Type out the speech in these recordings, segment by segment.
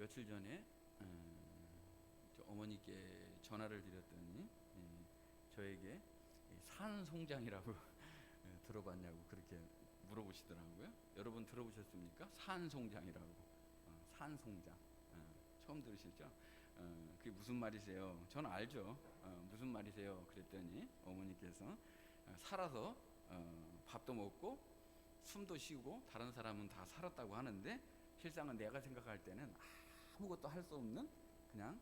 며칠 전에 어머니께 전화를 드렸더니 저에게 산송장이라고 들어봤냐고 그렇게 물어보시더라고요. 여러분 들어보셨습니까? 산송장이라고. 산송장 처음 들으시죠? 그게 무슨 말이세요? 저는 알죠. 무슨 말이세요? 그랬더니 어머니께서 살아서 밥도 먹고 숨도 쉬고 다른 사람은 다 살았다고 하는데 실상은 내가 생각할 때는 아무것도 할 수 없는 그냥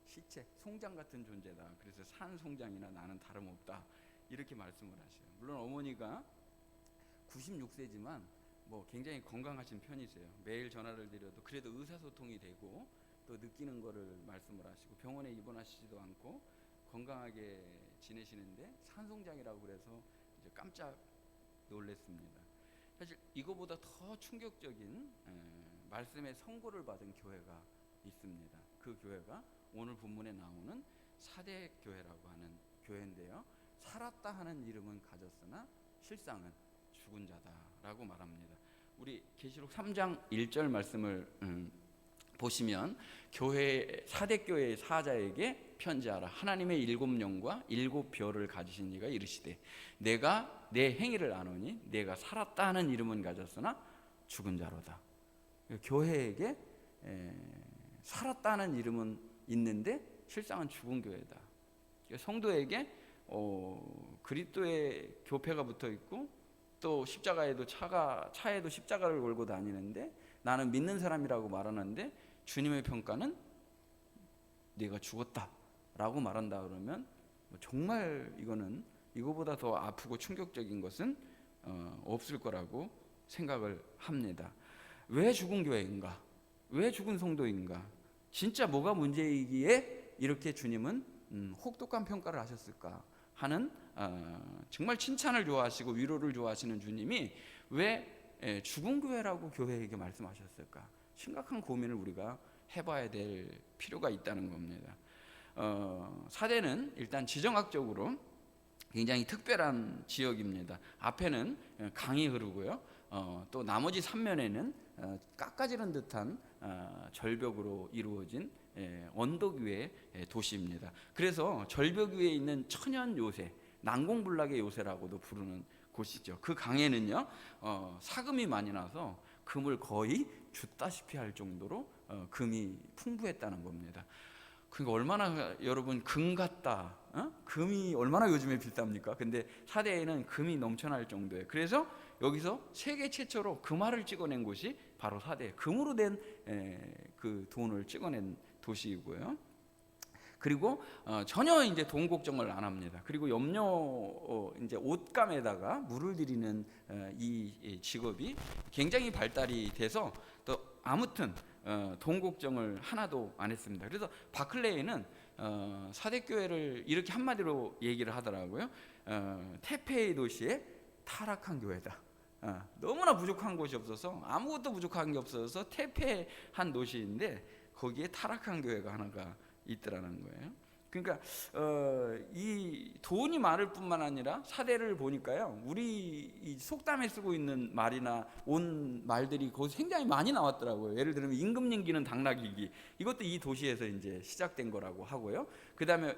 시체, 송장 같은 존재다. 그래서 산송장이나 나는 다름없다. 이렇게 말씀을 하셔요. 물론 어머니가 96세지만 뭐 굉장히 건강하신 편이세요. 매일 전화를 드려도 그래도 의사소통이 되고 또 느끼는 거를 말씀을 하시고 병원에 입원하시지도 않고 건강하게 지내시는데 산송장이라고 그래서 이제 깜짝 놀랐습니다. 사실 이거보다 더 충격적인 말씀의 선고를 받은 교회가 있습니다. 그 교회가 오늘 본문에 나오는 사대교회라고 하는 교회인데요. 살았다 하는 이름은 가졌으나 실상은 죽은 자다라고 말합니다. 우리 계시록 3장 1절 말씀을 보시면 교회 사대교회의 사자에게 편지하라. 하나님의 7영과 7별을 가지신 이가 이르시되 내가 내 행위를 아노니 내가 살았다 하는 이름은 가졌으나 죽은 자로다. 교회에게 살았다는 이름은 있는데 실상은 죽은 교회다. 성도에게 그리스도의 교패가 붙어 있고 또 십자가에도 차에도 십자가를 걸고 다니는데 나는 믿는 사람이라고 말하는데 주님의 평가는 네가 죽었다라고 말한다 그러면 정말 이거보다 더 아프고 충격적인 것은 없을 거라고 생각을 합니다. 왜 죽은 교회인가? 왜 죽은 성도인가? 진짜 뭐가 문제이기에 이렇게 주님은 혹독한 평가를 하셨을까 하는 정말 칭찬을 좋아하시고 위로를 좋아하시는 주님이 왜 죽은 교회라고 교회에게 말씀하셨을까? 심각한 고민을 우리가 해봐야 될 필요가 있다는 겁니다. 사대는 일단 지정학적으로 굉장히 특별한 지역입니다. 앞에는 강이 흐르고요. 또 나머지 3면에는 깎아지른 듯한 절벽으로 이루어진 언덕 위의 도시입니다. 그래서 절벽 위에 있는 천연 요새, 난공불락의 요새라고도 부르는 곳이죠. 그 강에는요 사금이 많이 나서 금을 거의 줍다시피 할 정도로 금이 풍부했다는 겁니다. 그러니까 얼마나 여러분 금 같다. 금이 얼마나 요즘에 비쌉니까? 근데 사대에는 금이 넘쳐날 정도예요. 그래서 여기서 세계 최초로 금화를 찍어낸 곳이 바로 사대. 금으로 된 그 돈을 찍어낸 도시이고요. 그리고 전혀 이제 돈 걱정을 안 합니다. 그리고 염료 이제 옷감에다가 물을 들이는 이 직업이 굉장히 발달이 돼서 또 아무튼 돈 걱정을 하나도 안 했습니다. 그래서 바클레이는 사대교회를 이렇게 한마디로 얘기를 하더라고요. 테페이 도시의 타락한 교회다. 너무나 부족한 곳이 없어서 아무것도 부족한 게 없어서 퇴폐한 도시인데 거기에 타락한 교회가 하나가 있더라는 거예요. 그러니까 이 돈이 많을 뿐만 아니라 사대를 보니까요, 우리 이 속담에 쓰고 있는 말이나 온 말들이 거기서 굉장히 많이 나왔더라고요. 예를 들면 임금님기는 당나귀기, 이것도 이 도시에서 이제 시작된 거라고 하고요. 그 다음에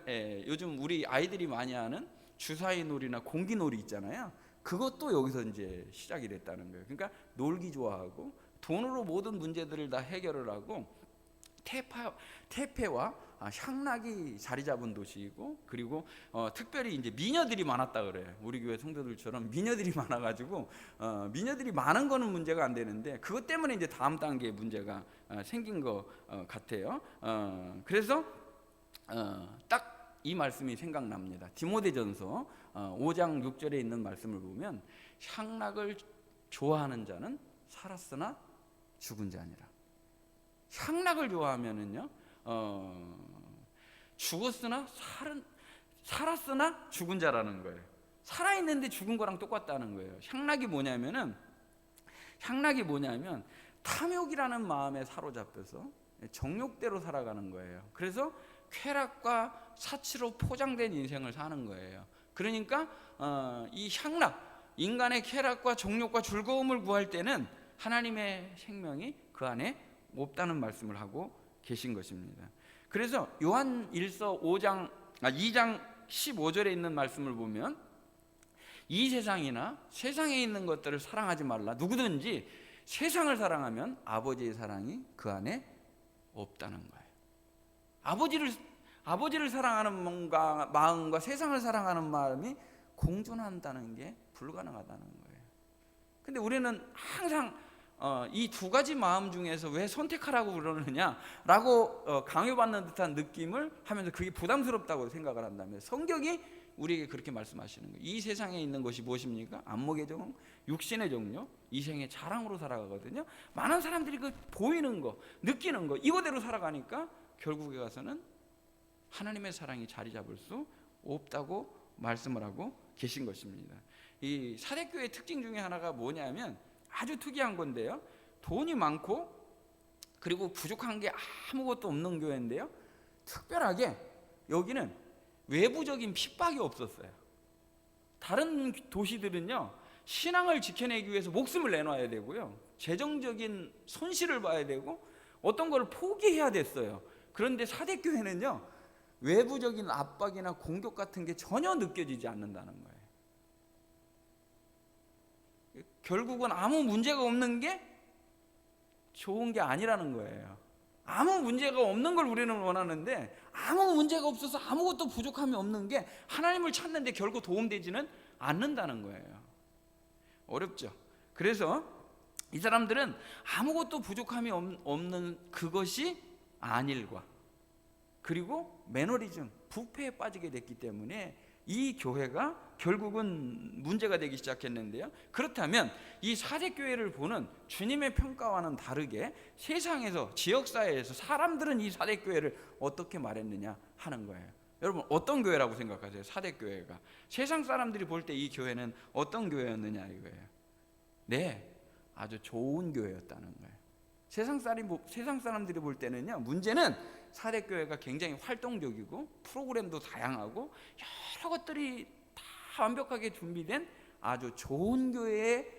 요즘 우리 아이들이 많이 하는 주사위 놀이나 공기 놀이 있잖아요. 그것도 여기서 이제 시작이 됐다는 거예요. 그러니까 놀기 좋아하고 돈으로 모든 문제들을 다 해결을 하고 태페와 향락이 자리 잡은 도시이고, 그리고 특별히 이제 미녀들이 많았다 그래요. 우리 교회 성도들처럼 미녀들이 많아가지고 미녀들이 많은 거는 문제가 안 되는데 그것 때문에 이제 다음 단계의 문제가 생긴 것 같아요. 그래서 딱 이 말씀이 생각납니다. 디모데전서 5장 6절에 있는 말씀을 보면 향락을 좋아하는 자는 살았으나 죽은 자니라. 향락을 좋아하면은요, 죽었으나 살았으나 죽은 자라는 거예요. 살아있는데 죽은 거랑 똑같다는 거예요. 향락이 뭐냐면 탐욕이라는 마음에 사로잡혀서 정욕대로 살아가는 거예요. 그래서 쾌락과 사치로 포장된 인생을 사는 거예요. 그러니까 이 향락, 인간의 쾌락과 정욕과 즐거움을 구할 때는 하나님의 생명이 그 안에 없다는 말씀을 하고 계신 것입니다. 그래서 요한 2장 15절에 있는 말씀을 보면 이 세상이나 세상에 있는 것들을 사랑하지 말라. 누구든지 세상을 사랑하면 아버지의 사랑이 그 안에 없다는 거예요. 아버지를 사랑하는 마음과 세상을 사랑하는 마음이 공존한다는 게 불가능하다는 거예요. 근데 우리는 항상 이 두 가지 마음 중에서 왜 선택하라고 그러느냐라고 강요받는 듯한 느낌을 하면서 그게 부담스럽다고 생각을 한다면, 성경이 우리에게 그렇게 말씀하시는 거예요. 이 세상에 있는 것이 무엇입니까? 안목의 종, 육신의 종요, 이생의 자랑으로 살아가거든요. 많은 사람들이 그 보이는 거, 느끼는 거 이거대로 살아가니까 결국에 가서는 하나님의 사랑이 자리 잡을 수 없다고 말씀을 하고 계신 것입니다. 이 사대교회의 특징 중에 하나가 뭐냐면 아주 특이한 건데요, 돈이 많고 그리고 부족한 게 아무것도 없는 교회인데요, 특별하게 여기는 외부적인 핍박이 없었어요. 다른 도시들은요, 신앙을 지켜내기 위해서 목숨을 내놔야 되고요, 재정적인 손실을 봐야 되고 어떤 걸 포기해야 됐어요. 그런데 사대교회는요, 외부적인 압박이나 공격 같은 게 전혀 느껴지지 않는다는 거예요. 결국은 아무 문제가 없는 게 좋은 게 아니라는 거예요. 아무 문제가 없는 걸 우리는 원하는데, 아무 문제가 없어서 아무것도 부족함이 없는 게 하나님을 찾는데 결코 도움되지는 않는다는 거예요. 어렵죠. 그래서 이 사람들은 아무것도 부족함이 없는 그것이 안일과 그리고 매너리즘, 부패에 빠지게 됐기 때문에 이 교회가 결국은 문제가 되기 시작했는데요, 그렇다면 이 사대교회를 보는 주님의 평가와는 다르게 세상에서, 지역사회에서 사람들은 이 사대교회를 어떻게 말했느냐 하는 거예요. 여러분, 어떤 교회라고 생각하세요? 사대교회가 세상 사람들이 볼 때 이 교회는 어떤 교회였느냐 이거예요. 네, 아주 좋은 교회였다는 거예요. 세상 사람들이 볼 때는요, 문제는 사대교회가 굉장히 활동적이고 프로그램도 다양하고 여러 것들이 다 완벽하게 준비된 아주 좋은 교회의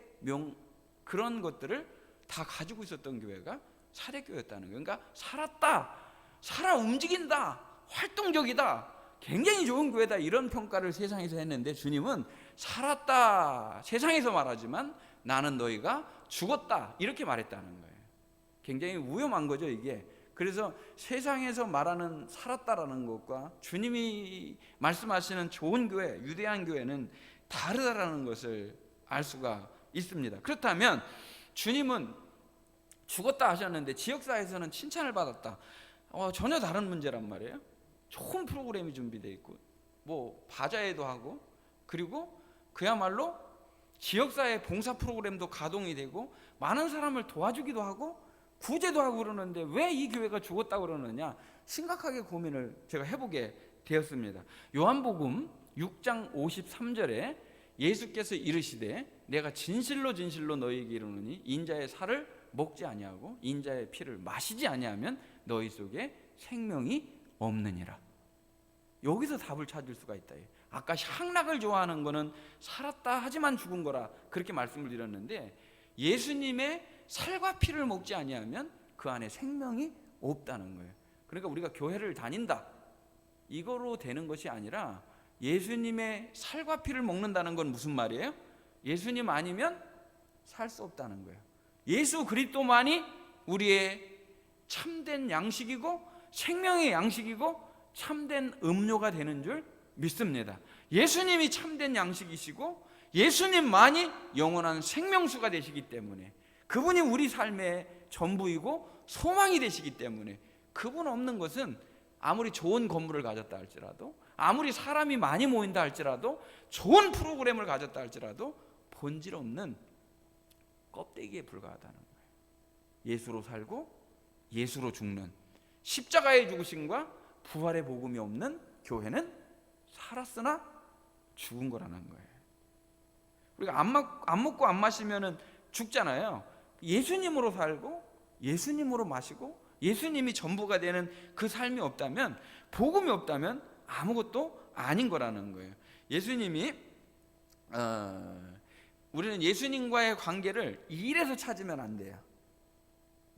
그런 것들을 다 가지고 있었던 교회가 사대교회였다는 거예요. 그러니까 살아 움직인다, 활동적이다, 굉장히 좋은 교회다, 이런 평가를 세상에서 했는데 주님은 살았다, 세상에서 말하지만 나는 너희가 죽었다, 이렇게 말했다는 거예요. 굉장히 위험한 거죠 이게. 그래서 세상에서 말하는 살았다라는 것과 주님이 말씀하시는 좋은 교회, 유대한 교회는 다르다라는 것을 알 수가 있습니다. 그렇다면 주님은 죽었다 하셨는데 지역사회에서는 칭찬을 받았다, 전혀 다른 문제란 말이에요. 좋은 프로그램이 준비되어 있고 뭐 바자회도 하고, 그리고 그야말로 지역사회 봉사 프로그램도 가동이 되고 많은 사람을 도와주기도 하고 구제도 하고 그러는데 왜 이 교회가 죽었다고 그러느냐, 심각하게 고민을 제가 해보게 되었습니다. 요한복음 6장 53절에 예수께서 이르시되 내가 진실로 진실로 너희에게 이르노니 인자의 살을 먹지 아니하고 인자의 피를 마시지 아니하면 너희 속에 생명이 없느니라. 여기서 답을 찾을 수가 있다. 아까 향락을 좋아하는 거는 살았다 하지만 죽은 거라 그렇게 말씀을 드렸는데, 예수님의 살과 피를 먹지 아니하면 그 안에 생명이 없다는 거예요. 그러니까 우리가 교회를 다닌다 이거로 되는 것이 아니라 예수님의 살과 피를 먹는다는 건 무슨 말이에요? 예수님 아니면 살 수 없다는 거예요. 예수 그리스도만이 우리의 참된 양식이고 생명의 양식이고 참된 음료가 되는 줄 믿습니다. 예수님이 참된 양식이시고 예수님만이 영원한 생명수가 되시기 때문에, 그분이 우리 삶의 전부이고 소망이 되시기 때문에, 그분 없는 것은 아무리 좋은 건물을 가졌다 할지라도, 아무리 사람이 많이 모인다 할지라도, 좋은 프로그램을 가졌다 할지라도 본질 없는 껍데기에 불과하다는 거예요. 예수로 살고 예수로 죽는, 십자가의 죽으심과 부활의 복음이 없는 교회는 살았으나 죽은 거라는 거예요. 우리가 안 먹고 안 마시면은 죽잖아요. 예수님으로 살고 예수님으로 마시고 예수님이 전부가 되는 그 삶이 없다면, 복음이 없다면 아무것도 아닌 거라는 거예요. 예수님이 우리는 예수님과의 관계를 일에서 찾으면 안 돼요.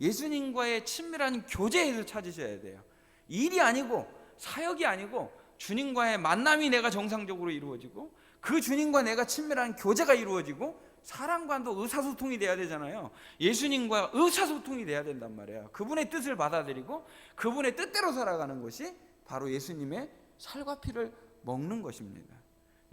예수님과의 친밀한 교제에서 찾으셔야 돼요. 일이 아니고 사역이 아니고 주님과의 만남이 내가 정상적으로 이루어지고 그 주님과 내가 친밀한 교제가 이루어지고 사람과도 의사소통이 돼야 되잖아요. 예수님과 의사소통이 돼야 된단 말이에요. 그분의 뜻을 받아들이고 그분의 뜻대로 살아가는 것이 바로 예수님의 살과 피를 먹는 것입니다.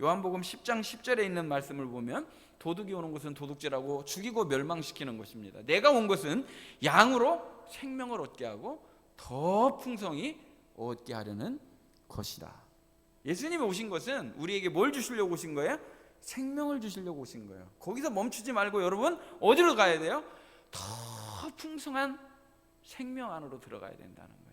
요한복음 10장 10절에 있는 말씀을 보면 도둑이 오는 것은 도둑질하고 죽이고 멸망시키는 것입니다. 내가 온 것은 양으로 생명을 얻게 하고 더 풍성히 얻게 하려는 것이다. 예수님이 오신 것은 우리에게 뭘 주시려고 오신 거예요? 생명을 주시려고 오신 거예요. 거기서 멈추지 말고 여러분 어디로 가야 돼요? 더 풍성한 생명 안으로 들어가야 된다는 거예요.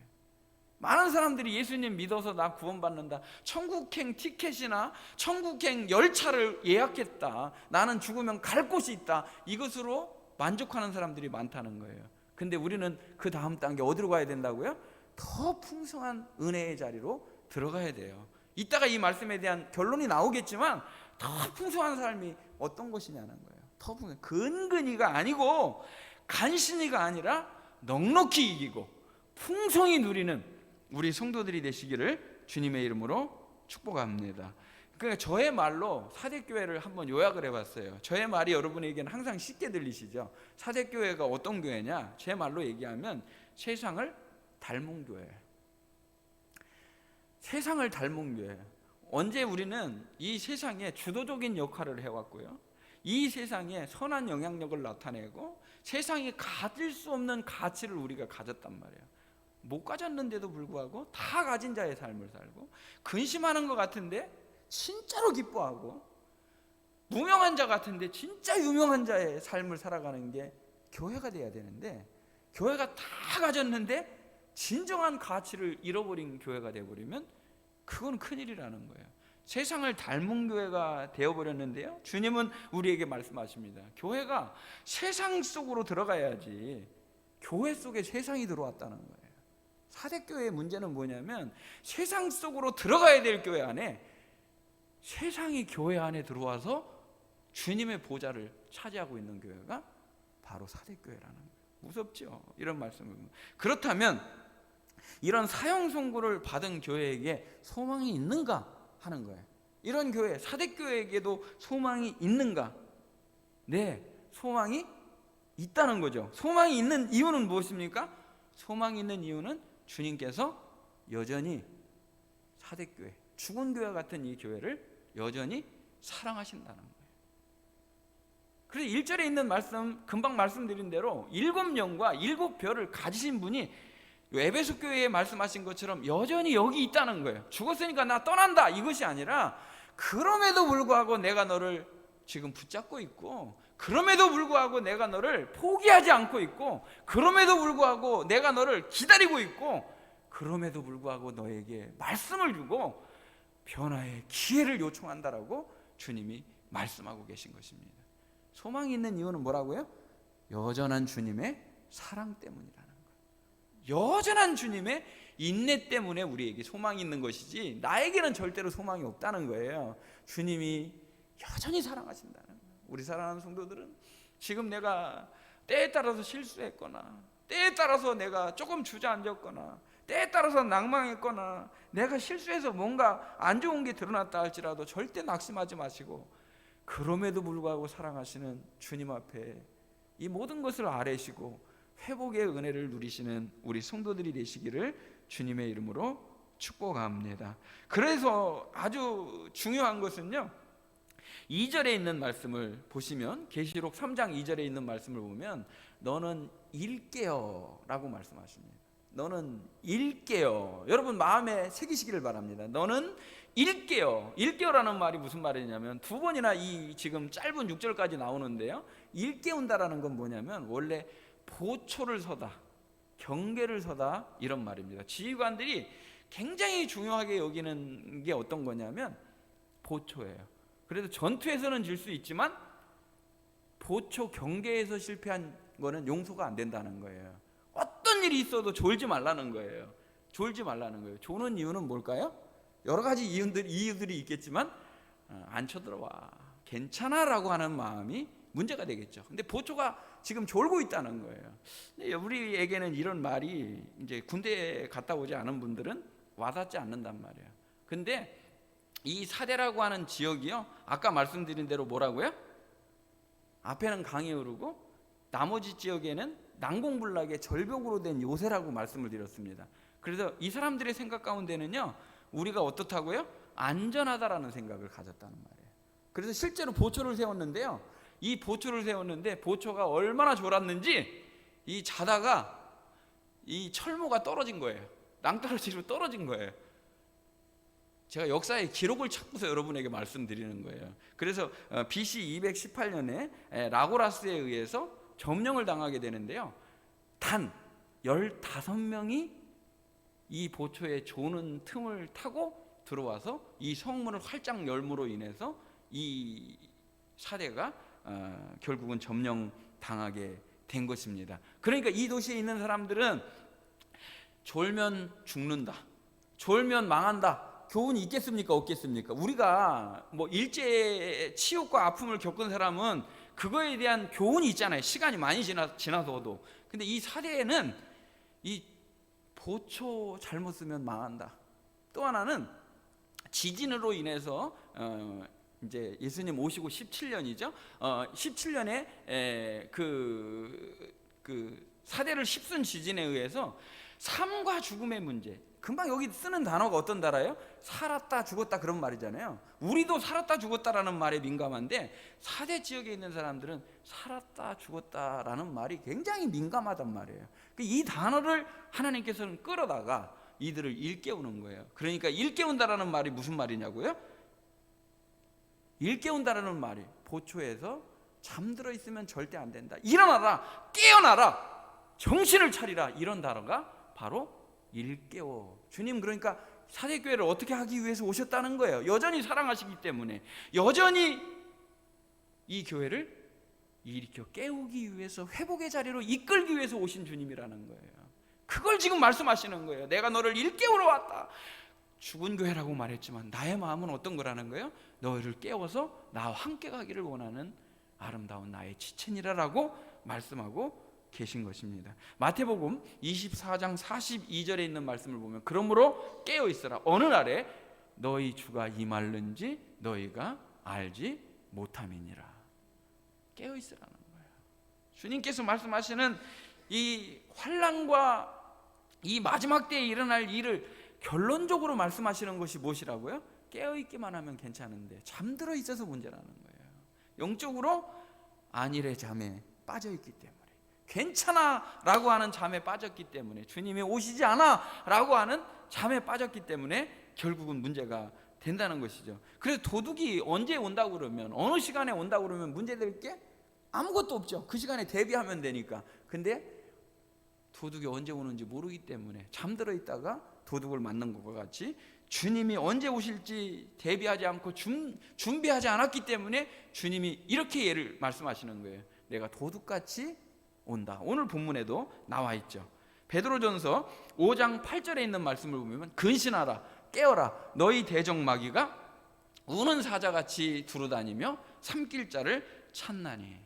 많은 사람들이 예수님 믿어서 나 구원받는다, 천국행 티켓이나 천국행 열차를 예약했다, 나는 죽으면 갈 곳이 있다, 이것으로 만족하는 사람들이 많다는 거예요. 근데 우리는 그 다음 단계 어디로 가야 된다고요? 더 풍성한 은혜의 자리로 들어가야 돼요. 이따가 이 말씀에 대한 결론이 나오겠지만 더 풍성한 삶이 어떤 것이냐는 거예요. 더 풍성, 근근히가 아니고 간신히가 아니라 넉넉히 이기고 풍성히 누리는 우리 성도들이 되시기를 주님의 이름으로 축복합니다. 그러니까 저의 말로 사대교회를 한번 요약을 해봤어요. 저의 말이 여러분에게는 항상 쉽게 들리시죠? 사대교회가 어떤 교회냐? 제 말로 얘기하면 세상을 닮은 교회. 세상을 닮은 교회. 언제 우리는 이 세상에 주도적인 역할을 해왔고요, 이 세상에 선한 영향력을 나타내고 세상이 가질 수 없는 가치를 우리가 가졌단 말이에요. 못 가졌는데도 불구하고 다 가진 자의 삶을 살고, 근심하는 것 같은데 진짜로 기뻐하고, 무명한 자 같은데 진짜 유명한 자의 삶을 살아가는 게 교회가 돼야 되는데, 교회가 다 가졌는데 진정한 가치를 잃어버린 교회가 되어버리면 그건 큰일이라는 거예요. 세상을 닮은 교회가 되어버렸는데요, 주님은 우리에게 말씀하십니다. 교회가 세상 속으로 들어가야지 교회 속에 세상이 들어왔다는 거예요. 사대교회의 문제는 뭐냐면 세상 속으로 들어가야 될 교회 안에 세상이 교회 안에 들어와서 주님의 보좌를 차지하고 있는 교회가 바로 사대교회라는 거예요. 무섭죠, 이런 말씀을. 그렇다면 이런 사형 선고를 받은 교회에게 소망이 있는가 하는 거예요. 이런 교회, 사대교회에게도 소망이 있는가? 네, 소망이 있다는 거죠. 소망이 있는 이유는 무엇입니까? 소망이 있는 이유는 주님께서 여전히 사대교회, 죽은 교회 같은 이 교회를 여전히 사랑하신다는 거예요. 그래서 1절에 있는 말씀, 금방 말씀드린 대로 7영과 7별을 가지신 분이 에베소 교회에 말씀하신 것처럼 여전히 여기 있다는 거예요. 죽었으니까 나 떠난다, 이것이 아니라 그럼에도 불구하고 내가 너를 지금 붙잡고 있고, 그럼에도 불구하고 내가 너를 포기하지 않고 있고, 그럼에도 불구하고 내가 너를 기다리고 있고, 그럼에도 불구하고 너에게 말씀을 주고 변화의 기회를 요청한다라고 주님이 말씀하고 계신 것입니다. 소망이 있는 이유는 뭐라고요? 여전한 주님의 사랑 때문이라는 거예요. 여전한 주님의 인내 때문에 우리에게 소망이 있는 것이지 나에게는 절대로 소망이 없다는 거예요. 주님이 여전히 사랑하신다는 거예요. 우리 사랑하는 성도들은 지금 내가 때에 따라서 실수했거나, 때에 따라서 내가 조금 주저앉았거나, 때에 따라서 낭망했거나, 내가 실수해서 뭔가 안 좋은 게 드러났다 할지라도 절대 낙심하지 마시고, 그럼에도 불구하고 사랑하시는 주님 앞에 이 모든 것을 아뢰시고 회복의 은혜를 누리시는 우리 성도들이 되시기를 주님의 이름으로 축복합니다. 그래서 아주 중요한 것은요, 2절에 있는 말씀을 보시면, 계시록 3장 2절에 있는 말씀을 보면 너는 일깨어 라고 말씀하십니다. 너는 일깨어. 여러분 마음에 새기시기를 바랍니다. 너는 일깨어. 일깨어라는 말이 무슨 말이냐면 두 번이나 이 지금 짧은 6절까지 나오는데요, 일깨운다라는 건 뭐냐면 원래 보초를 서다, 경계를 서다, 이런 말입니다. 지휘관들이 굉장히 중요하게 여기는 게 어떤 거냐면 보초예요. 그래서 전투에서는 질 수 있지만 보초 경계에서 실패한 거는 용서가 안 된다는 거예요. 어떤 일이 있어도 졸지 말라는 거예요. 졸지 말라는 거예요. 조는 이유는 뭘까요? 여러 가지 이유들이 있겠지만 안 쳐들어와, 괜찮아 라고 하는 마음이 문제가 되겠죠. 근데 보초가 지금 졸고 있다는 거예요. 근데 우리에게는 이런 말이 이제 군대에 갔다 오지 않은 분들은 와닿지 않는단 말이에요. 근데 이 사대라고 하는 지역이요, 아까 말씀드린 대로 뭐라고요? 앞에는 강이 흐르고 나머지 지역에는 난공불락의 절벽으로 된 요새라고 말씀을 드렸습니다. 그래서 이 사람들의 생각 가운데는요, 우리가 어떻다고요? 안전하다라는 생각을 가졌다는 말이에요. 그래서 실제로 보초를 세웠는데요, 이 보초를 세웠는데 보초가 얼마나 졸았는지 이 자다가 이 철모가 떨어진 거예요. 낭떠러지로 떨어진 거예요. 제가 역사의 기록을 찾고서 여러분에게 말씀드리는 거예요. 그래서 BC 218년에 라고라스에 의해서 점령을 당하게 되는데요, 단 15명이 이 보초에 조는 틈을 타고 들어와서 이 성문을 활짝 열므로 인해서 이 사대가 결국은 점령당하게 된 것입니다. 그러니까 이 도시에 있는 사람들은 졸면 죽는다, 졸면 망한다, 교훈이 있겠습니까? 없겠습니까? 우리가 뭐 일제 치욕과 아픔을 겪은 사람은 그거에 대한 교훈이 있잖아요. 시간이 많이 지나서도. 근데 이 사대에는 이 보초 잘못 쓰면 망한다. 또 하나는 지진으로 인해서 이제 예수님 오시고 17년이죠. 17년에 그 사대를 휩쓴 지진에 의해서 삶과 죽음의 문제. 금방 여기 쓰는 단어가 어떤 단어예요? 살았다 죽었다 그런 말이잖아요. 우리도 살았다 죽었다라는 말에 민감한데 사대 지역에 있는 사람들은 살았다 죽었다라는 말이 굉장히 민감하단 말이에요. 이 단어를 하나님께서는 끌어다가 이들을 일깨우는 거예요. 그러니까 일깨운다라는 말이 무슨 말이냐고요? 일깨운다라는 말이 보초에서 잠들어 있으면 절대 안 된다. 일어나라, 깨어나라, 정신을 차리라. 이런 단어가 바로 일깨워. 주님 그러니까 사대교회를 어떻게 하기 위해서 오셨다는 거예요. 여전히 사랑하시기 때문에, 여전히 이 교회를 일으켜 깨우기 위해서, 회복의 자리로 이끌기 위해서 오신 주님이라는 거예요. 그걸 지금 말씀하시는 거예요. 내가 너를 일깨우러 왔다. 죽은 교회라고 말했지만 나의 마음은 어떤 거라는 거예요? 너희를 깨워서 나와 함께 가기를 원하는 아름다운 나의 지체니라라고 말씀하고 계신 것입니다. 마태복음 24장 42절에 있는 말씀을 보면 그러므로 깨어 있어라. 어느 날에 너희 주가 임할는지 너희가 알지 못함이니라. 깨어 있으라는 거예요. 주님께서 말씀하시는 이 환난과 이 마지막 때에 일어날 일을 결론적으로 말씀하시는 것이 무엇이라고요? 깨어 있기만 하면 괜찮은데 잠들어 있어서 문제라는 거예요. 영적으로 안일의 잠에 빠져 있기 때문에, 괜찮아 라고 하는 잠에 빠졌기 때문에, 주님이 오시지 않아 라고 하는 잠에 빠졌기 때문에 결국은 문제가 된다는 것이죠. 그래서 도둑이 언제 온다고 그러면, 어느 시간에 온다고 그러면 문제될 게 아무것도 없죠. 그 시간에 대비하면 되니까. 근데 도둑이 언제 오는지 모르기 때문에 잠들어 있다가 도둑을 맞는 것과 같이 주님이 언제 오실지 대비하지 않고 준비하지 않았기 때문에 주님이 이렇게 예를 말씀하시는 거예요. 내가 도둑같이 온다. 오늘 본문에도 나와 있죠. 베드로전서 5장 8절에 있는 말씀을 보면 근신하라, 깨어라, 너희 대적마귀가 우는 사자같이 두루다니며 삼킬 자를 찾나니.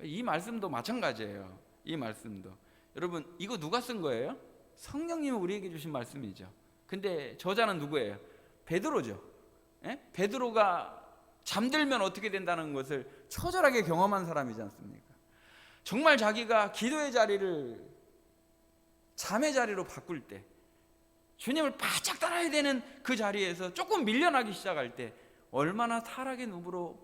이 말씀도 마찬가지예요. 이 말씀도 여러분, 이거 누가 쓴 거예요? 성령님이 우리에게 주신 말씀이죠. 근데 저자는 누구예요? 베드로죠. 예? 베드로가 잠들면 어떻게 된다는 것을 처절하게 경험한 사람이지 않습니까? 정말 자기가 기도의 자리를 잠의 자리로 바꿀 때, 주님을 바짝 따라야 되는 그 자리에서 조금 밀려나기 시작할 때 얼마나 타락의 누부로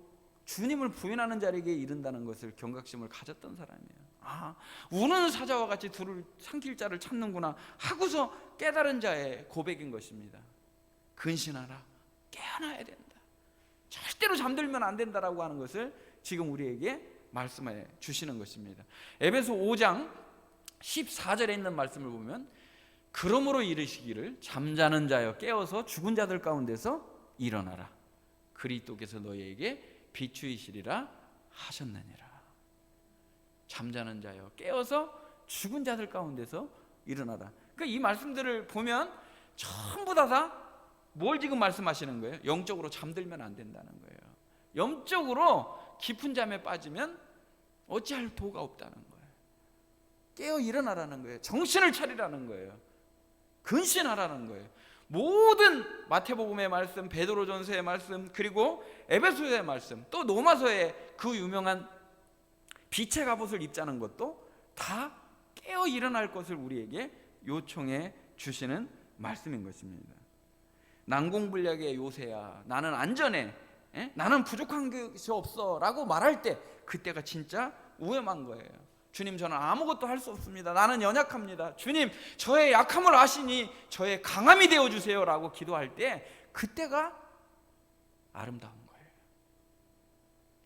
주님을 부인하는 자리에 이른다는 것을 경각심을 가졌던 사람이에요. 아, 우는 사자와 같이 둘을 삼킬 자를 찾는구나 하고서 깨달은 자의 고백인 것입니다. 근신하라, 깨어나야 된다, 절대로 잠들면 안 된다라고 하는 것을 지금 우리에게 말씀해 주시는 것입니다. 에베소 5장 14절에 있는 말씀을 보면 그러므로 이르시기를 잠자는 자여 깨어서 죽은 자들 가운데서 일어나라, 그리스도께서 너희에게 비추이시리라 하셨느니라. 잠자는 자여 깨어서 죽은 자들 가운데서 일어나라. 그러니까 이 말씀들을 보면 전부 다 뭘 지금 말씀하시는 거예요? 영적으로 잠들면 안 된다는 거예요. 영적으로 깊은 잠에 빠지면 어찌할 도가 없다는 거예요. 깨어 일어나라는 거예요. 정신을 차리라는 거예요. 근신하라는 거예요. 모든 마태복음의 말씀, 베드로전서의 말씀, 그리고 에베소서의 말씀, 또 로마서의 그 유명한 빛의 갑옷을 입자는 것도 다 깨어 일어날 것을 우리에게 요청해 주시는 말씀인 것입니다. 난공불락의 요새야, 나는 안전해, 나는 부족한 것이 없어 라고 말할 때 그때가 진짜 위험한 거예요. 주님, 저는 아무것도 할 수 없습니다. 나는 연약합니다. 주님, 저의 약함을 아시니 저의 강함이 되어주세요 라고 기도할 때 그때가 아름다운 거예요.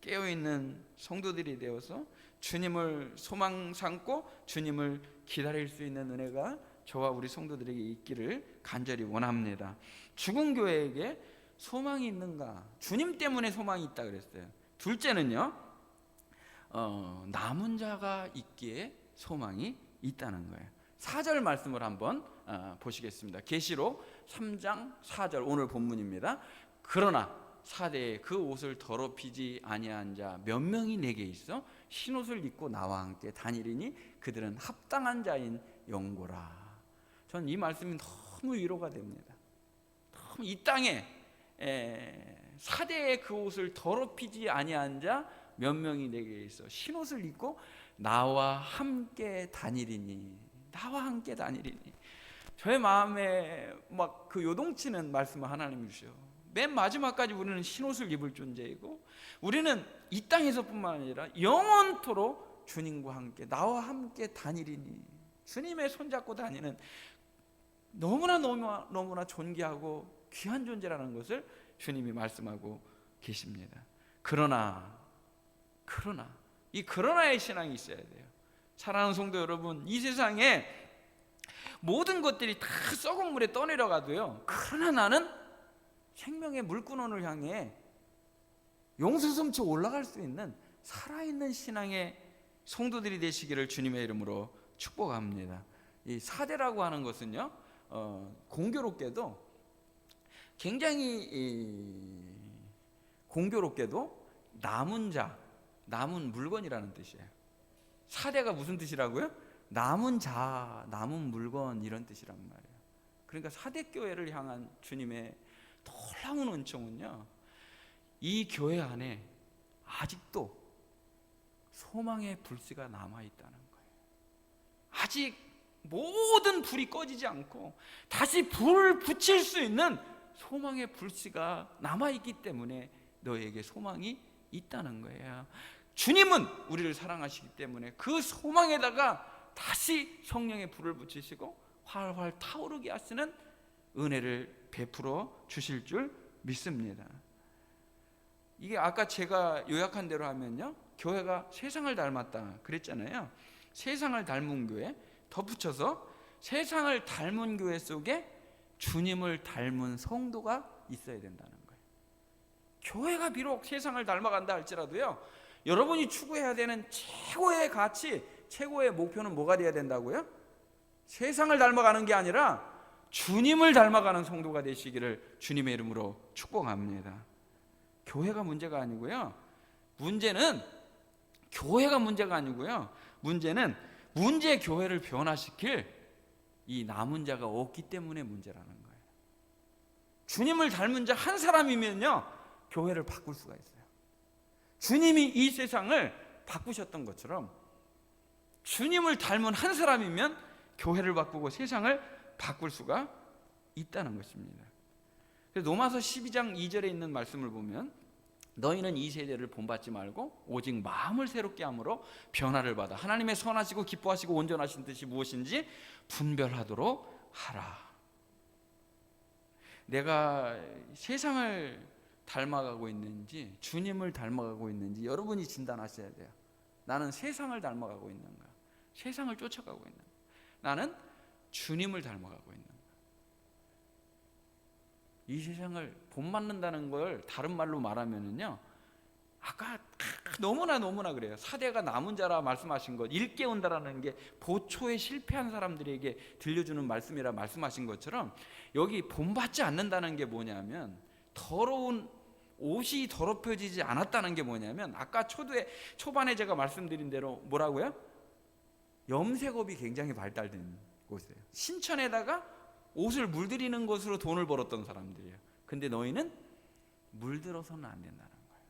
깨어있는 성도들이 되어서 주님을 소망 삼고 주님을 기다릴 수 있는 은혜가 저와 우리 성도들에게 있기를 간절히 원합니다. 죽은 교회에게 소망이 있는가? 주님 때문에 소망이 있다 그랬어요. 둘째는요, 남은 자가 있기에 소망이 있다는 거예요. 4절 말씀을 한번 보시겠습니다. 계시록 3장 4절 오늘 본문입니다. 그러나 사대에 그 옷을 더럽히지 아니한 자 몇 명이 내게 있어 흰옷을 입고 나와 함께 다니리니 그들은 합당한 자인 영고라. 전 이 말씀이 너무 위로가 됩니다. 너무 이 땅에 사대에 그 옷을 더럽히지 아니한 자 몇 명이 내게 있어 흰옷을 입고 나와 함께 다니리니, 나와 함께 다니리니. 저의 마음에 막 그 요동치는 말씀을 하나님이 주셔. 맨 마지막까지 우리는 흰옷을 입을 존재이고 우리는 이 땅에서뿐만 아니라 영원토록 주님과 함께, 나와 함께 다니리니. 주님의 손잡고 다니는 너무나 존귀하고 귀한 존재라는 것을 주님이 말씀하고 계십니다. 그러나 이 그러나의 신앙이 있어야 돼요. 사랑하는 성도 여러분, 이 세상에 모든 것들이 다 썩은 물에 떠내려가도요, 그러나 나는 생명의 물구원을 향해 용수섬처 올라갈 수 있는 살아있는 신앙의 성도들이 되시기를 주님의 이름으로 축복합니다. 이 사대라고 하는 것은요, 공교롭게도 굉장히 공교롭게도 남은 자, 남은 물건이라는 뜻이에요. 사대가 무슨 뜻이라고요? 남은 자, 남은 물건, 이런 뜻이란 말이에요. 그러니까 사대교회를 향한 주님의 놀라운 은총은요, 이 교회 안에 아직도 소망의 불씨가 남아있다는 거예요. 아직 모든 불이 꺼지지 않고 다시 불을 붙일 수 있는 소망의 불씨가 남아있기 때문에 너에게 소망이 있다는 거예요. 주님은 우리를 사랑하시기 때문에 그 소망에다가 다시 성령의 불을 붙이시고 활활 타오르게 하시는 은혜를 베풀어 주실 줄 믿습니다. 이게 아까 제가 요약한 대로 하면요, 교회가 세상을 닮았다 그랬잖아요. 세상을 닮은 교회, 덧붙여서 세상을 닮은 교회 속에 주님을 닮은 성도가 있어야 된다는 거예요. 교회가 비록 세상을 닮아간다 할지라도요, 여러분이 추구해야 되는 최고의 가치, 최고의 목표는 뭐가 되어야 된다고요? 세상을 닮아가는 게 아니라 주님을 닮아가는 성도가 되시기를 주님의 이름으로 축복합니다. 교회가 문제가 아니고요, 문제는 교회가 문제가 아니고요, 문제는 문제 교회를 변화시킬 이 남은 자가 없기 때문에 문제라는 거예요. 주님을 닮은 자 한 사람이면요, 교회를 바꿀 수가 있어요. 주님이 이 세상을 바꾸셨던 것처럼 주님을 닮은 한 사람이면 교회를 바꾸고 세상을 바꿀 수가 있다는 것입니다. 그래서 로마서 12장 2절에 있는 말씀을 보면 너희는 이 세대를 본받지 말고 오직 마음을 새롭게 함으로 변화를 받아 하나님의 선하시고 기뻐하시고 온전하신 뜻이 무엇인지 분별하도록 하라. 내가 세상을 닮아가고 있는지 주님을 닮아가고 있는지 여러분이 진단하셔야 돼요. 나는 세상을 닮아가고 있는가? 세상을 쫓아가고 있는가? 나는 주님을 닮아가고 있는가? 이 세상을 본받는다는 걸 다른 말로 말하면은요, 아까 너무나 그래요. 사대가 남은 자라 말씀하신 것, 일깨운다라는 게 보초에 실패한 사람들에게 들려주는 말씀이라 말씀하신 것처럼 여기 본받지 않는다는 게 뭐냐면 더러운 옷이 더럽혀지지 않았다는 게 뭐냐면, 아까 초반에 제가 말씀드린 대로 뭐라고요? 염색업이 굉장히 발달된 곳이에요. 신천에다가 옷을 물들이는 것으로 돈을 벌었던 사람들이에요. 근데 너희는 물들어서는 안 된다는 거예요.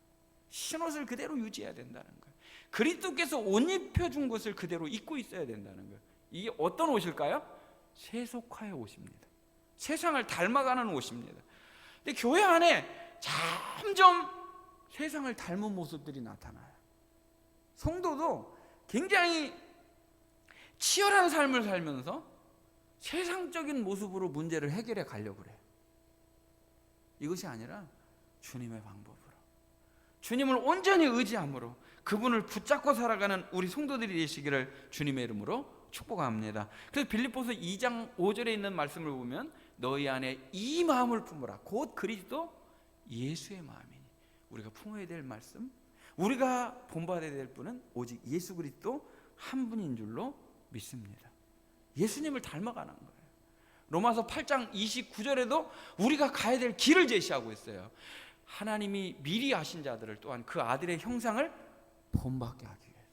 신옷을 그대로 유지해야 된다는 거예요. 그리스도께서 옷 입혀준 것을 그대로 입고 있어야 된다는 거예요. 이게 어떤 옷일까요? 세속화의 옷입니다. 세상을 닮아가는 옷입니다. 근데 교회 안에 점점 세상을 닮은 모습들이 나타나요. 성도도 굉장히 치열한 삶을 살면서 세상적인 모습으로 문제를 해결해 가려고 그래요. 이것이 아니라 주님의 방법으로, 주님을 온전히 의지함으로 그분을 붙잡고 살아가는 우리 성도들이 되시기를 주님의 이름으로 축복합니다. 그래서 빌립보서 2장 5절에 있는 말씀을 보면 너희 안에 이 마음을 품으라. 곧 그리스도 예수의 마음이니. 우리가 품어야 될 말씀, 우리가 본받아야 될 분은 오직 예수 그리스도 한 분인 줄로 믿습니다. 예수님을 닮아가는 거예요. 로마서 8장 29절에도 우리가 가야 될 길을 제시하고 있어요. 하나님이 미리 아신 자들을 또한 그 아들의 형상을 본받게 하기 위해서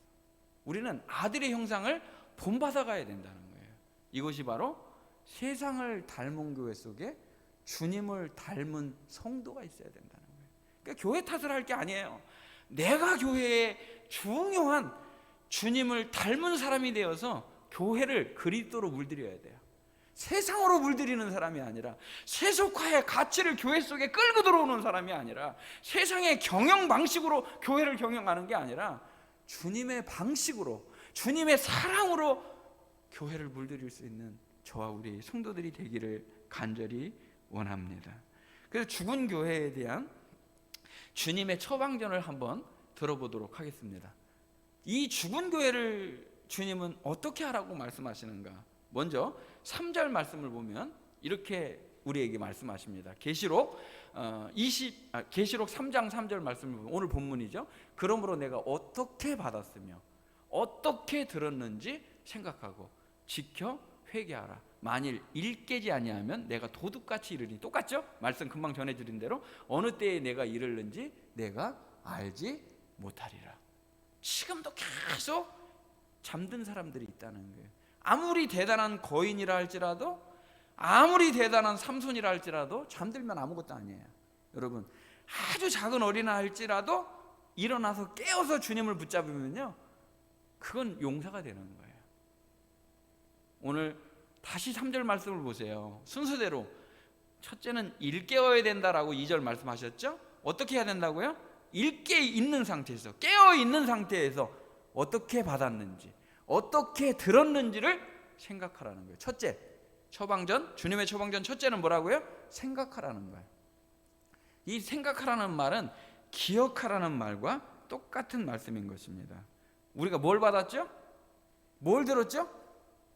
우리는 아들의 형상을 본받아 가야 된다는 거예요. 이것이 바로 세상을 닮은 교회 속에 주님을 닮은 성도가 있어야 된다는 거예요. 그러니까 교회 탓을 할 게 아니에요. 내가 교회에 중요한 주님을 닮은 사람이 되어서 교회를 그리스도로 물들여야 돼요. 세상으로 물들이는 사람이 아니라, 세속화의 가치를 교회 속에 끌고 들어오는 사람이 아니라, 세상의 경영 방식으로 교회를 경영하는 게 아니라 주님의 방식으로, 주님의 사랑으로 교회를 물들일 수 있는 저와 우리 성도들이 되기를 간절히 원합니다. 그래서 죽은 교회에 대한 주님의 처방전을 한번 들어보도록 하겠습니다. 이 죽은 교회를 주님은 어떻게 하라고 말씀하시는가? 먼저 3절 말씀을 보면 이렇게 우리에게 말씀하십니다. 계시록 3장 3절 말씀을 보면 오늘 본문이죠. 그러므로 내가 어떻게 받았으며 어떻게 들었는지 생각하고 지켜 회개하라. 만일 일깨지 아니하면 내가 도둑같이 이르니. 똑같죠? 말씀 금방 전해드린 대로 어느 때에 내가 이르는지 내가 알지 못하리라. 지금도 계속 잠든 사람들이 있다는 거예요. 아무리 대단한 거인이라 할지라도, 아무리 대단한 삼손이라 할지라도 잠들면 아무것도 아니에요. 여러분, 아주 작은 어린아 할지라도 일어나서 깨어서 주님을 붙잡으면요, 그건 용사가 되는 거예요. 오늘 다시 3절 말씀을 보세요. 순서대로 첫째는 일깨워야 된다라고 2절 말씀하셨죠? 어떻게 해야 된다고요? 일깨 있는 상태에서, 깨어 있는 상태에서 어떻게 받았는지, 어떻게 들었는지를 생각하라는 거예요. 첫째, 처방전, 주님의 처방전 첫째는 뭐라고요? 생각하라는 거예요. 이 생각하라는 말은 기억하라는 말과 똑같은 말씀인 것입니다. 우리가 뭘 받았죠? 뭘 들었죠?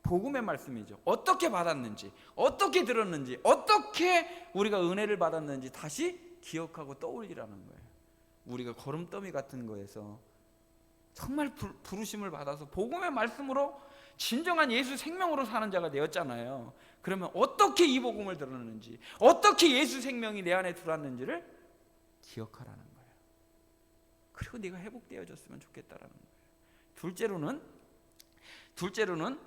복음의 말씀이죠. 어떻게 받았는지, 어떻게 들었는지, 어떻게 우리가 은혜를 받았는지 다시 기억하고 떠올리라는 거예요. 우리가 거름더미 같은 거에서 정말 부르심을 받아서 복음의 말씀으로 진정한 예수 생명으로 사는 자가 되었잖아요. 그러면 어떻게 이 복음을 들었는지, 어떻게 예수 생명이 내 안에 들어왔는지를 기억하라는 거예요. 그리고 네가 회복되어졌으면 좋겠다라는 거예요. 둘째로는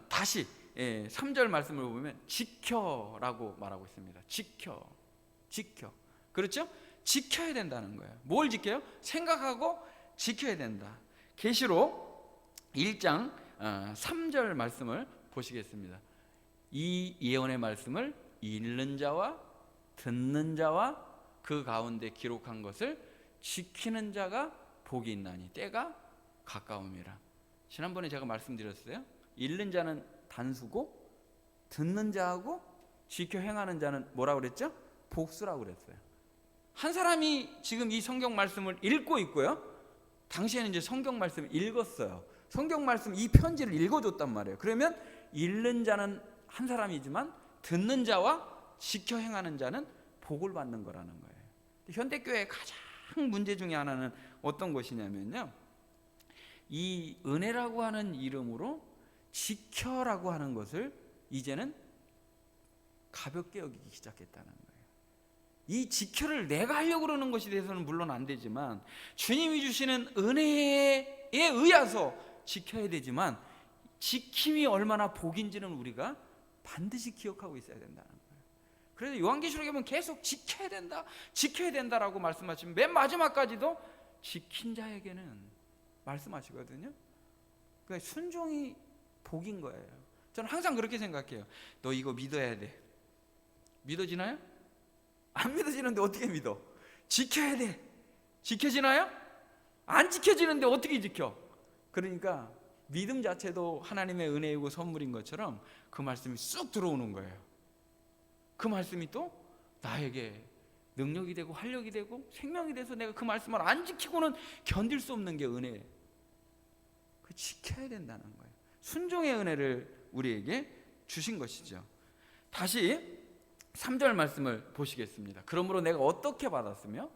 다시 3절 말씀을 보면 지켜라고 말하고 있습니다. 지켜. 그렇죠? 지켜야 된다는 거예요. 뭘 지켜요? 생각하고 지켜야 된다. 계시록 1장 3절 말씀을 보시겠습니다. 이 예언의 말씀을 읽는 자와 듣는 자와 그 가운데 기록한 것을 지키는 자가 복이 있나니 때가 가까움이라. 지난번에 제가 말씀드렸어요. 읽는 자는 단수고 듣는 자하고 지켜 행하는 자는 뭐라고 그랬죠? 복수라고 그랬어요. 한 사람이 지금 이 성경 말씀을 읽고 있고요, 당시에는 이제 성경 말씀을 읽었어요. 성경 말씀 이 편지를 읽어줬단 말이에요. 그러면 읽는 자는 한 사람이지만 듣는 자와 지켜 행하는 자는 복을 받는 거라는 거예요. 현대교회의 가장 문제 중에 하나는 어떤 것이냐면요, 이 은혜라고 하는 이름으로 지켜라고 하는 것을 이제는 가볍게 여기기 시작했다는 거예요. 이 지켜를 내가 하려고 그러는 것이 돼서는 물론 안 되지만 주님이 주시는 은혜에 의해서 지켜야 되지만 지킴이 얼마나 복인지는 우리가 반드시 기억하고 있어야 된다는 거예요. 그래서 요한계시록에 보면 계속 지켜야 된다, 지켜야 된다라고 말씀하시면 맨 마지막까지도 지킨 자에게는 말씀하시거든요. 그러니까 순종이 복인 거예요. 저는 항상 그렇게 생각해요. 너 이거 믿어야 돼. 믿어지나요? 안 믿어지는데 어떻게 믿어? 지켜야 돼. 지켜지나요? 안 지켜지는데 어떻게 지켜? 그러니까 믿음 자체도 하나님의 은혜이고 선물인 것처럼 그 말씀이 쑥 들어오는 거예요. 그 말씀이 또 나에게 능력이 되고 활력이 되고 생명이 돼서 내가 그 말씀을 안 지키고는 견딜 수 없는 게 은혜예요. 그 지켜야 된다는 거예요. 순종의 은혜를 우리에게 주신 것이죠. 다시 3절 말씀을 보시겠습니다. 그러므로 내가 어떻게 받았으며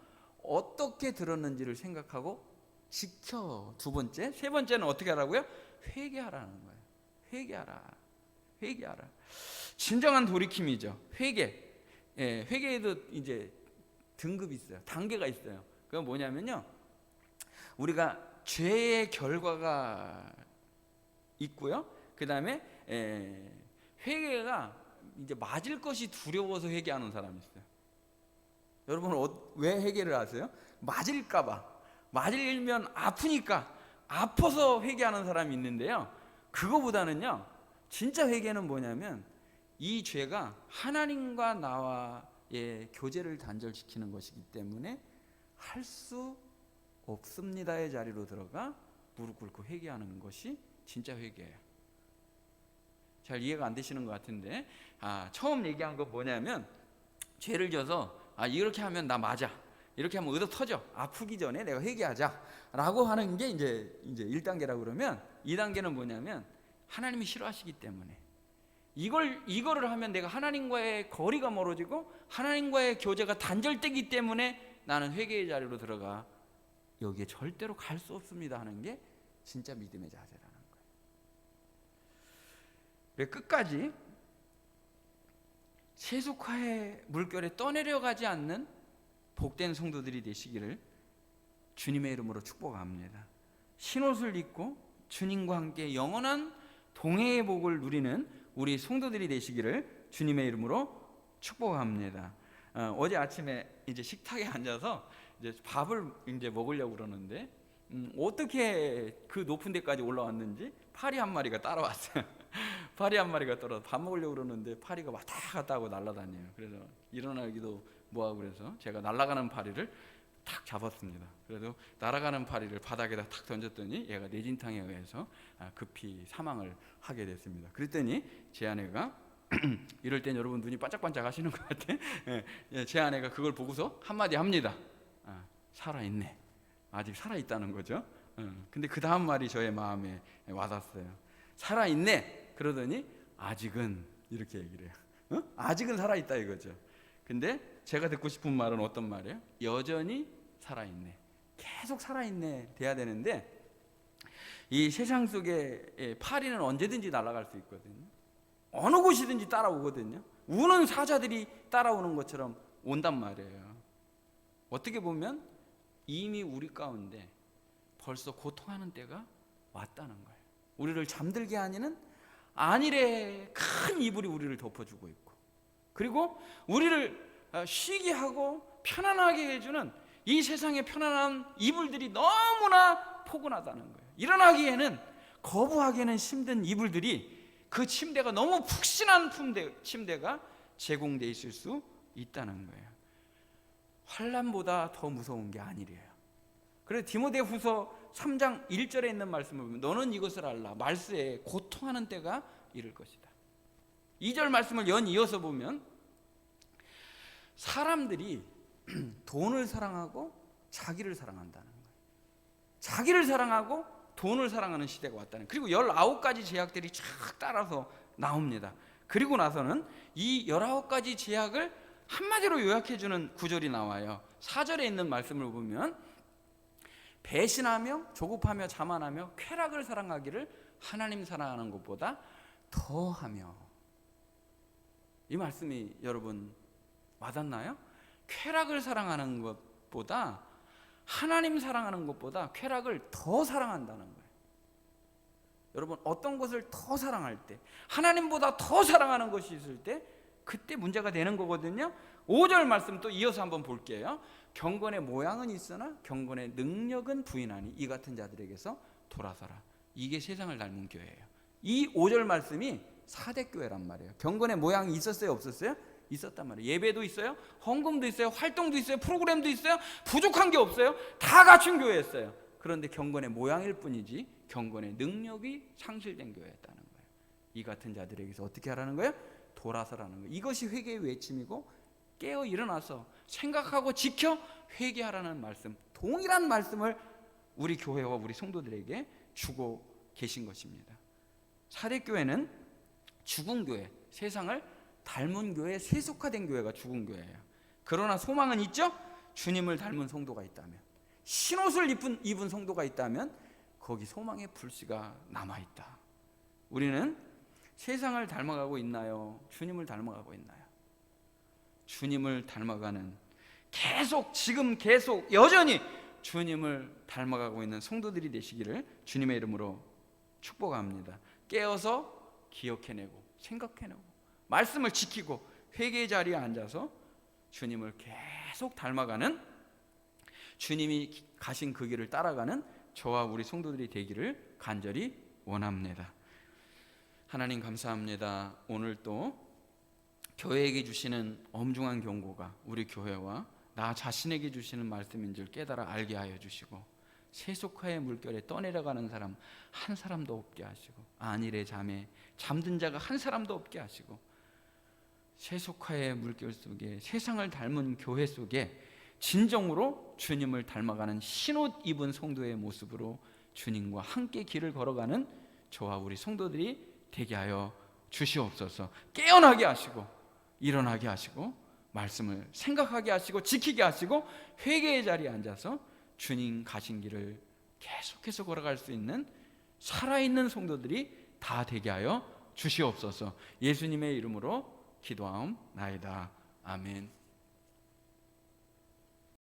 어떻게 들었는지를 생각하고 지켜. 두 번째, 세 번째는 어떻게 하라고요? 회개하라는 거예요. 회개하라. 진정한 돌이킴이죠. 회개. 예, 회개에도 이제 등급이 있어요. 단계가 있어요. 그건 뭐냐면요, 우리가 죄의 결과가 있고요. 그 다음에 회개가 이제 맞을 것이 두려워서 회개하는 사람이 있어요. 여러분 왜 회개를 하세요? 맞을까봐. 맞으면 아프니까, 아파서 회개하는 사람이 있는데요, 그거보다는요 진짜 회개는 뭐냐면 이 죄가 하나님과 나와의 교제를 단절시키는 것이기 때문에 할 수 없습니다의 자리로 들어가 무릎 꿇고 회개하는 것이 진짜 회개예요. 잘 이해가 안 되시는 것 같은데, 처음 얘기한 거 뭐냐면, 죄를 져서 이렇게 하면 나 맞아, 이렇게 하면 의도 터져, 아프기 전에 내가 회개하자 라고 하는 게 이제 1단계라고 그러면, 2단계는 뭐냐면 하나님이 싫어하시기 때문에 이거를 하면 내가 하나님과의 거리가 멀어지고 하나님과의 교제가 단절되기 때문에 나는 회개의 자리로 들어가 여기에 절대로 갈 수 없습니다 하는 게 진짜 믿음의 자세라는 거예요. 끝까지 세속화의 물결에 떠내려가지 않는 복된 성도들이 되시기를 주님의 이름으로 축복합니다. 흰옷을 입고 주님과 함께 영원한 동행의 복을 누리는 우리 성도들이 되시기를 주님의 이름으로 축복합니다. 어제 아침에 이제 식탁에 앉아서 이제 밥을 이제 먹으려고 그러는데 어떻게 그 높은 데까지 올라왔는지 파리 한 마리가 따라왔어요. 파리 한 마리가 따라서 밥 먹으려고 그러는데 파리가 왔다 갔다 하고 날아다녀요. 그래서 일어나기도 뭐하고 그래서 제가 날아가는 파리를 탁 잡았습니다. 그래도 날아가는 파리를 바닥에다 탁 던졌더니 얘가 뇌진탕에 의해서 급히 사망을 하게 됐습니다. 그랬더니 제 아내가 이럴 땐 여러분 눈이 반짝반짝 하시는 것 같아. 제 아내가 그걸 보고서 한마디 합니다. 살아있네. 아직 살아있다는 거죠. 근데 그 다음 말이 저의 마음에 와닿았어요. 살아있네. 그러더니 아직은, 이렇게 얘기를 해요. 아직은 살아있다 이거죠. 근데 제가 듣고 싶은 말은 어떤 말이에요? 여전히 살아있네, 계속 살아있네 돼야 되는데, 이 세상 속에 파리는 언제든지 날아갈 수 있거든요. 어느 곳이든지 따라오거든요. 우는 사자들이 따라오는 것처럼 온단 말이에요. 어떻게 보면 이미 우리 가운데 벌써 고통하는 때가 왔다는 거예요. 우리를 잠들게 하는 안일의 큰 이불이 우리를 덮어주고 있고, 그리고 우리를 쉬게 하고 편안하게 해주는 이 세상의 편안한 이불들이 너무나 포근하다는 거예요. 일어나기에는, 거부하기에는 힘든 이불들이, 그 침대가 너무 푹신한 침대가 제공되어 있을 수 있다는 거예요. 환난보다 더 무서운 게 아니래요. 그래서 디모데후서 3장 1절에 있는 말씀을 보면, 너는 이것을 알라, 말세에 고통하는 때가 이를 것이다. 2절 말씀을 연이어서 보면, 사람들이 돈을 사랑하고 자기를 사랑한다는 거예요. 자기를 사랑하고 돈을 사랑하는 시대가 왔다는 거예요. 그리고 19가지 제약들이 쫙 따라서 나옵니다. 그리고 나서는 이 19가지 제약을 한마디로 요약해주는 구절이 나와요. 4절에 있는 말씀을 보면, 배신하며 조급하며 자만하며 쾌락을 사랑하기를 하나님 사랑하는 것보다 더하며. 이 말씀이 여러분 와닿나요? 쾌락을 사랑하는 것보다, 하나님 사랑하는 것보다 쾌락을 더 사랑한다는 거예요. 여러분, 어떤 것을 더 사랑할 때, 하나님보다 더 사랑하는 것이 있을 때 그때 문제가 되는 거거든요. 5절 말씀 또 이어서 한번 볼게요. 경건의 모양은 있으나 경건의 능력은 부인하니 이 같은 자들에게서 돌아서라. 이게 세상을 닮은 교회예요. 이 5절 말씀이 사대교회란 말이에요. 경건의 모양이 있었어요, 없었어요? 있었단 말이에요. 예배도 있어요, 헌금도 있어요, 활동도 있어요, 프로그램도 있어요. 부족한 게 없어요. 다 갖춘 교회였어요. 그런데 경건의 모양일 뿐이지 경건의 능력이 상실된 교회였다는 거예요. 이 같은 자들에게서 어떻게 하라는 거예요? 돌아서라는 거예요. 이것이 회개의 외침이고, 깨어 일어나서 생각하고 지켜 회개하라는 말씀, 동일한 말씀을 우리 교회와 우리 성도들에게 주고 계신 것입니다. 사대교회는 죽은 교회, 세상을 닮은 교회, 세속화된 교회가 죽은 교회예요. 그러나 소망은 있죠. 주님을 닮은 성도가 있다면, 흰옷을 입은 성도가 있다면 거기 소망의 불씨가 남아있다. 우리는 세상을 닮아가고 있나요? 주님을 닮아가고 있나요? 주님을 닮아가는, 지금 계속 여전히 주님을 닮아가고 있는 성도들이 되시기를 주님의 이름으로 축복합니다. 깨어서 기억해내고 생각해내고 말씀을 지키고 회개의 자리에 앉아서 주님을 계속 닮아가는, 주님이 가신 그 길을 따라가는 저와 우리 성도들이 되기를 간절히 원합니다. 하나님 감사합니다. 오늘 또 교회에게 주시는 엄중한 경고가 우리 교회와 나 자신에게 주시는 말씀인 줄 깨달아 알게 하여 주시고, 세속화의 물결에 떠내려가는 사람 한 사람도 없게 하시고, 안일의 잠에 잠든 자가 한 사람도 없게 하시고, 세속화의 물결 속에, 세상을 닮은 교회 속에 진정으로 주님을 닮아가는 흰옷 입은 성도의 모습으로 주님과 함께 길을 걸어가는 저와 우리 성도들이 되게 하여 주시옵소서. 깨어나게 하시고 일어나게 하시고 말씀을 생각하게 하시고 지키게 하시고 회개의 자리에 앉아서 주님 가신 길을 계속해서 걸어갈 수 있는 살아있는 성도들이 다 되게 하여 주시옵소서. 예수님의 이름으로 기도하옵나이다. 아멘.